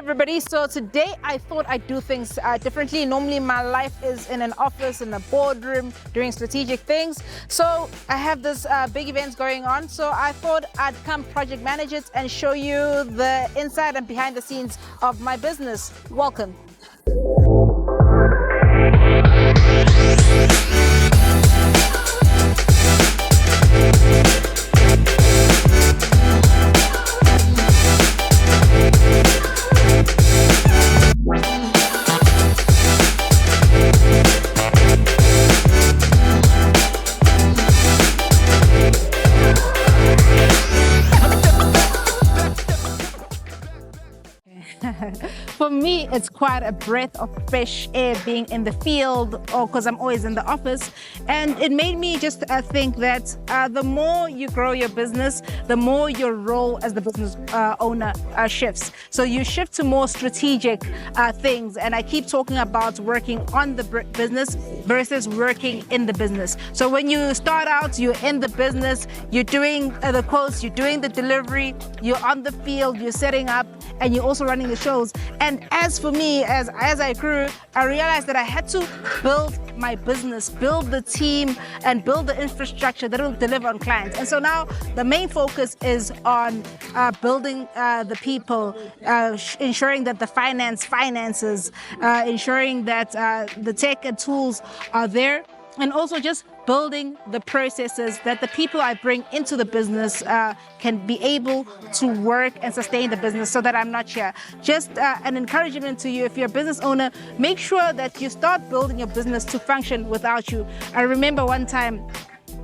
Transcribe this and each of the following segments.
everybody. So today I thought I'd do things differently. Normally my life is in an office, in a boardroom, doing strategic things. So I have this big events going on. So I thought I'd come project manage it and show you the inside and behind the scenes of my business. Welcome. For me, it's quite a breath of fresh air being in the field, or because I'm always in the office. And it made me just think that the more you grow your business, the more your role as the business owner shifts. So you shift to more strategic things. And I keep talking about working on the business versus working in the business. So when you start out, you're in the business, you're doing the quotes, you're doing the delivery, you're on the field, you're setting up, and you're also running the shows. And as for me, as I grew, I realized that I had to build my business, build the team, and build the infrastructure that will deliver on clients. And so now the main focus is on building the people, ensuring that the finances, ensuring that the tech and tools are there, and also just building the processes that the people I bring into the business can be able to work and sustain the business so that I'm not here. Just an encouragement to you, if you're a business owner, make sure that you start building your business to function without you. I remember one time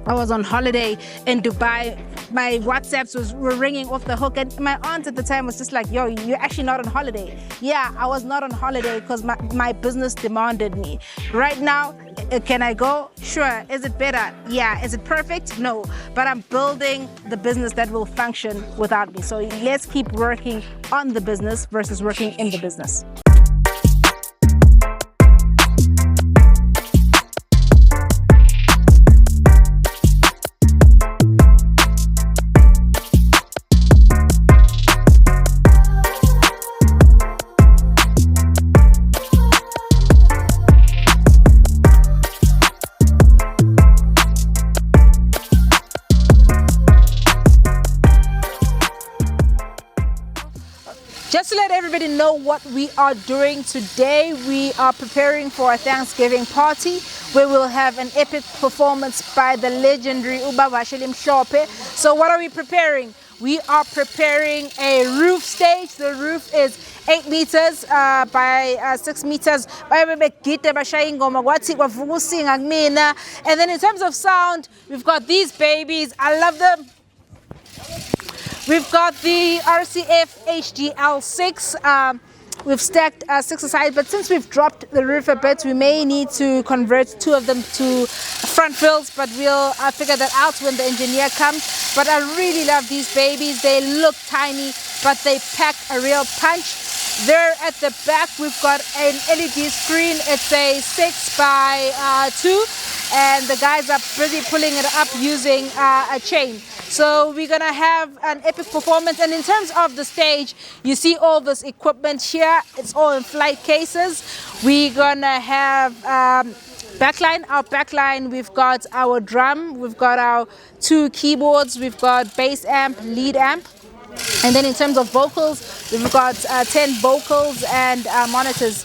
I was on holiday in Dubai. My WhatsApps were ringing off the hook, and my aunt at the time was just like, yo, you're actually not on holiday. Yeah, I was not on holiday because my business demanded me. Right now, can I go? Sure. Is it better? Yeah. Is it perfect? No. But I'm building the business that will function without me. So let's keep working on the business versus working in the business. Just to let everybody know what we are doing today, we are preparing for a Thanksgiving party where we'll have an epic performance by the legendary Ihhashi Elimhlophe. So what are we preparing? We are preparing a roof stage. The roof is 8 meters by 6 meters. And then in terms of sound, we've got these babies. I love them. We've got the RCF HDL6. We've stacked 6 aside, but since we've dropped the roof a bit, we may need to convert 2 of them to front wheels, but we'll figure that out when the engineer comes. But I really love these babies. They look tiny, but they pack a real punch. There at the back, we've got an LED screen. It's a 6 by 2, and the guys are busy pulling it up using a chain. So we're gonna have an epic performance. And in terms of the stage, you see all this equipment here. It's all in flight cases. We're gonna have backline. Our backline, we've got our drum, we've got our 2 keyboards, we've got bass amp, lead amp. And then in terms of vocals, we've got 10 vocals and monitors.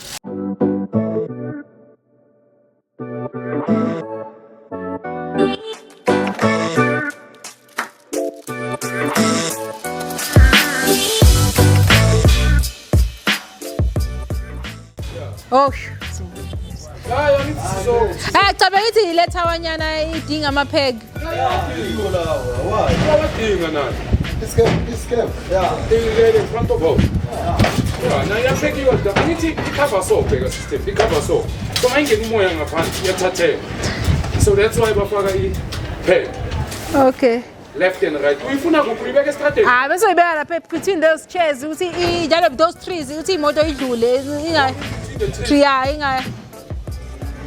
Oh, cabanga letha wanyana idinga amapeg. This game. Yeah. In front of you. Now you're taking your ability to cover so big a system. It covers so. So I get more young so that's why I peg. Okay. Left and right. We funa go pribeka strategy. Bese ibeka lapha between those chairs ukuthi njalo those trees ukuthi imoto idlule inga tree inga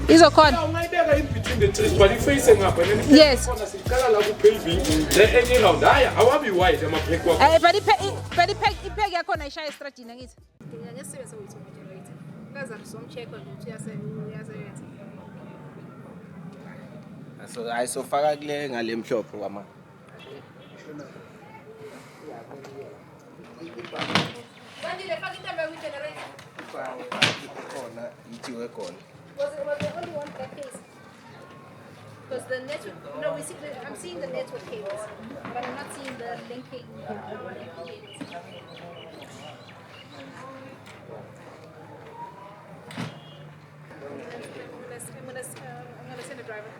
Izokhona. Ungayibeka in between the trees, but if ngapha and then Yes. siqala la ku-paving, le enye round haya awabi wide amapheki wakho. But ipeg yakhona ishaya estradini angithi. Ngiyasebenzisa ukuthi moderator. Kaza somcheck nje uyasebenza. So ayisofaka kule ngale mhlophe kwama. Bandile faka intambo yokugenerator. Khona ithiwe khona. Was it the only one that case? Because the network, no, I'm seeing the network cables, but I'm not seeing the linking cables. I'm gonna send a driver.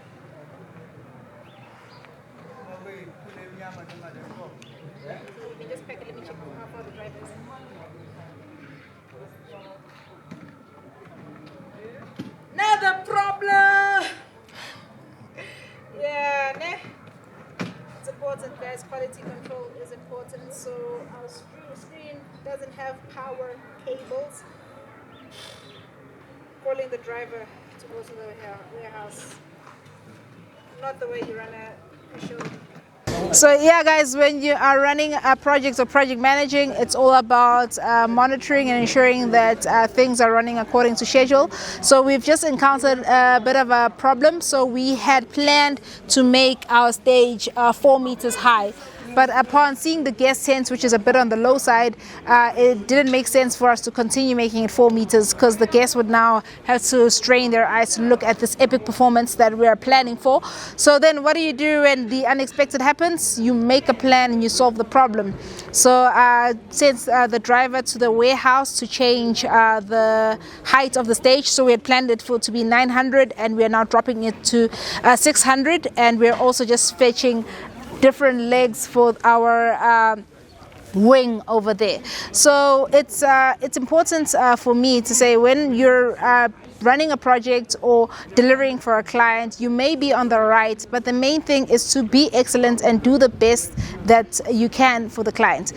Let me just pack it. Let me check how far the driver is. Another problem. Yeah, ne? It's important, guys. Quality control is important. So our screen doesn't have power cables. Calling the driver to go to the warehouse. Not the way you run a show. So yeah, guys, when you are running a project or project managing, it's all about monitoring and ensuring that things are running according to schedule. So we've just encountered a bit of a problem. So we had planned to make our stage 4 meters high. But upon seeing the guest tent, which is a bit on the low side, it didn't make sense for us to continue making it 4 meters because the guests would now have to strain their eyes to look at this epic performance that we are planning for. So then what do you do when the unexpected happens? You make a plan and you solve the problem. So sent the driver to the warehouse to change the height of the stage. So we had planned it to be 900 and we are now dropping it to 600, and we're also just fetching different legs for our wing over there. So it's important for me to say, when you're running a project or delivering for a client, you may be on the right, but the main thing is to be excellent and do the best that you can for the client.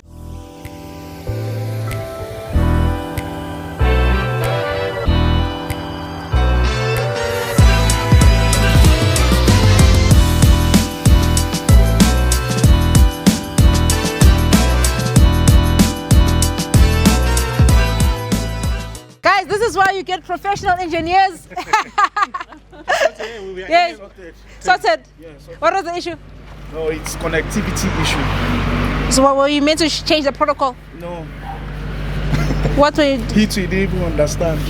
This is why you get professional engineers. Yeah, sorted. What was the issue? No, it's connectivity issue. So what were you meant to change the protocol? No. What were you? He too didn't even understand.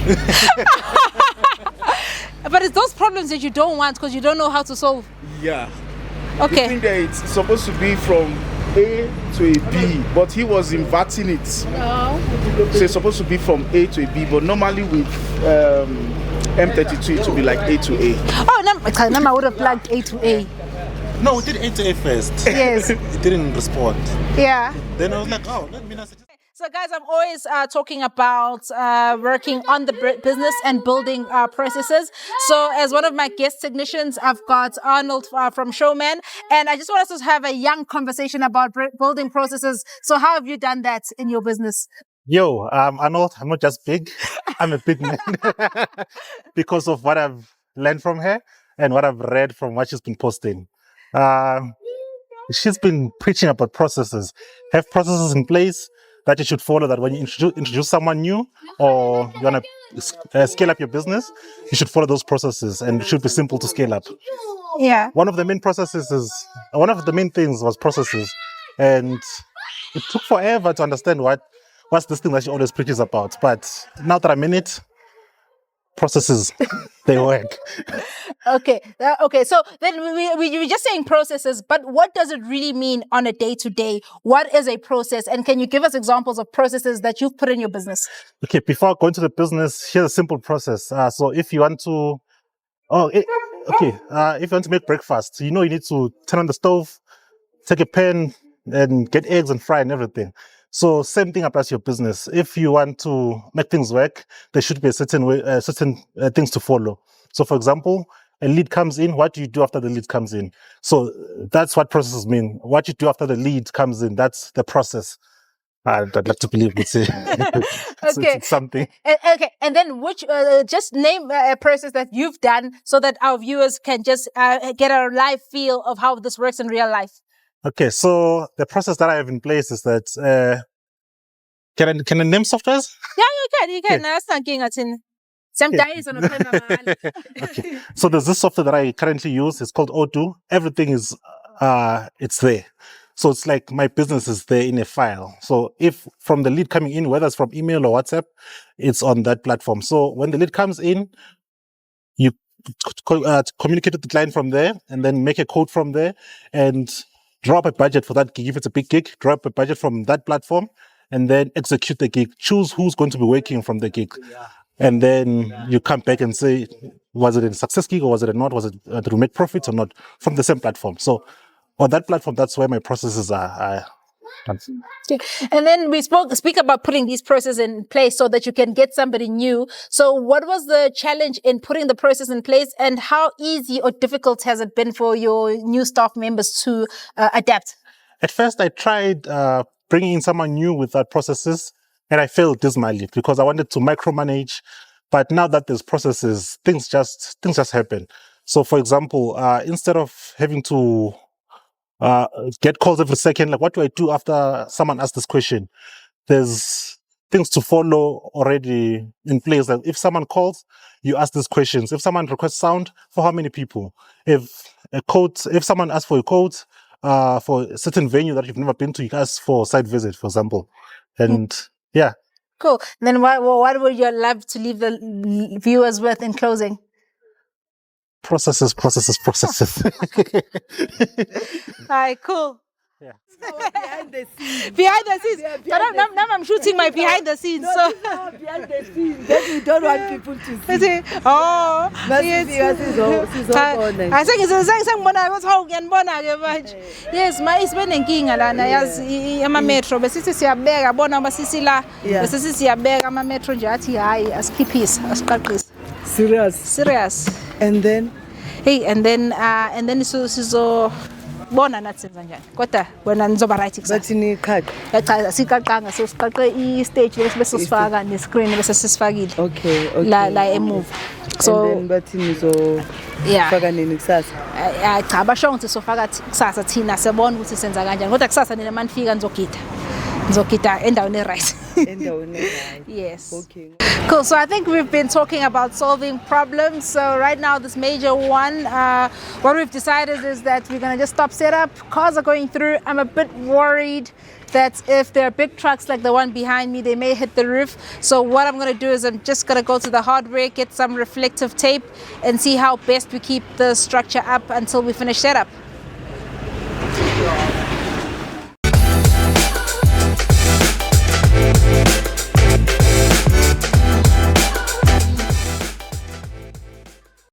But it's those problems that you don't want because you don't know how to solve. Yeah. Okay. You think that it's supposed to be from A to a B, but he was inverting it. Oh. So it's supposed to be from A to a B, but normally with M32 it will be like A to A. Oh, no, I would have plugged A to A. No, we did A to A first. Yes. It didn't respond. Yeah. Then I was like, oh, let me not suggest. So guys, I'm always talking about working on the business and building processes. So as one of my guest technicians, I've got Arnold from Showman, and I just want us to have a young conversation about building processes. So how have you done that in your business? Yo, Arnold, I'm not just big, I'm a big man because of what I've learned from her and what I've read from what she's been posting. She's been preaching about processes. Have processes in place that you should follow, that when you introduce someone new or you want to scale up your business, you should follow those processes, and it should be simple to scale up. Yeah. One of the main things was processes, and it took forever to understand what's this thing that she always preaches about. But now that I'm in it, processes, they work. Okay. Okay. So then we were just saying processes, but what does it really mean on a day-to-day? What is a process? And can you give us examples of processes that you've put in your business? Okay. Before going to the business, here's a simple process. So if you want to, if you want to make breakfast, you need to turn on the stove, take a pan, and get eggs and fry and everything. So same thing applies to your business. If you want to make things work, there should be a certain way, certain things to follow. So for example, a lead comes in, what do you do after the lead comes in? So that's what processes mean. What you do after the lead comes in, that's the process. I'd like to believe it's, Okay. it's something. Okay, and then which just name a process that you've done so that our viewers can just get a live feel of how this works in real life. Okay, so the process that I have in place is that can I name softwares? Yeah, you can. Okay. That's not getting in. Sometimes on a Okay. So there's this software that I currently use. It's called O2. Everything is it's there. So it's like my business is there in a file. So if from the lead coming in, whether it's from email or WhatsApp, it's on that platform. So when the lead comes in, you communicate with the client from there and then make a code from there and drop a budget for that gig. If it's a big gig, drop a budget from that platform and then execute the gig. Choose who's going to be working from the gig. And then you come back and say, was it a success gig or was it not? Was it to make profits or not from the same platform? So on that platform, that's where my processes are. Okay. And then we speak about putting these processes in place so that you can get somebody new. So what was the challenge in putting the process in place and how easy or difficult has it been for your new staff members to adapt? At first, I tried bringing in someone new without processes and I failed dismally because I wanted to micromanage. But now that there's processes, things just happen. So for example, instead of having to get calls every second, like what do I do after someone asks this question? There's things to follow already in place. Like if someone calls, you ask these questions. If someone requests sound, for how many people? If someone asks for a code for a certain venue that you've never been to, you ask for a site visit, for example. And yeah. Cool. Then what would you love to leave the viewers with in closing? Processes. All right, cool. Yeah. Behind the scenes. Behind the scenes. Now I'm shooting my behind the scenes. So Behind the scenes. That we don't want people to see. Oh, I think yes, my is been inkinga lana yazi ama metro besithi siyabeka bona basisi la besithi siyabeka ama metro nje athi hayi asikhiphisa asiqaqisa. Serious. And then sizo bona nathi senza njani kodwa wena nizoba right kusasa bathi niqhaqa yachaza siqaqanga so siqaqe i-stage bese sifaka ne-screen bese sisifakile okay la emove so and then bathi nizofaka nini kusasa cha basho ukuthi sofaka kusasa thina siyabona ukuthi senza kanjani kodwa kusasa nina manifika nizogida endaweni right. Yes. Okay. Cool. So I think we've been talking about solving problems. So right now, this major one, what we've decided is that we're going to just stop setup. Cars are going through. I'm a bit worried that if there are big trucks like the one behind me, they may hit the roof. So what I'm going to do is I'm just going to go to the hardware, get some reflective tape and see how best we keep the structure up until we finish setup.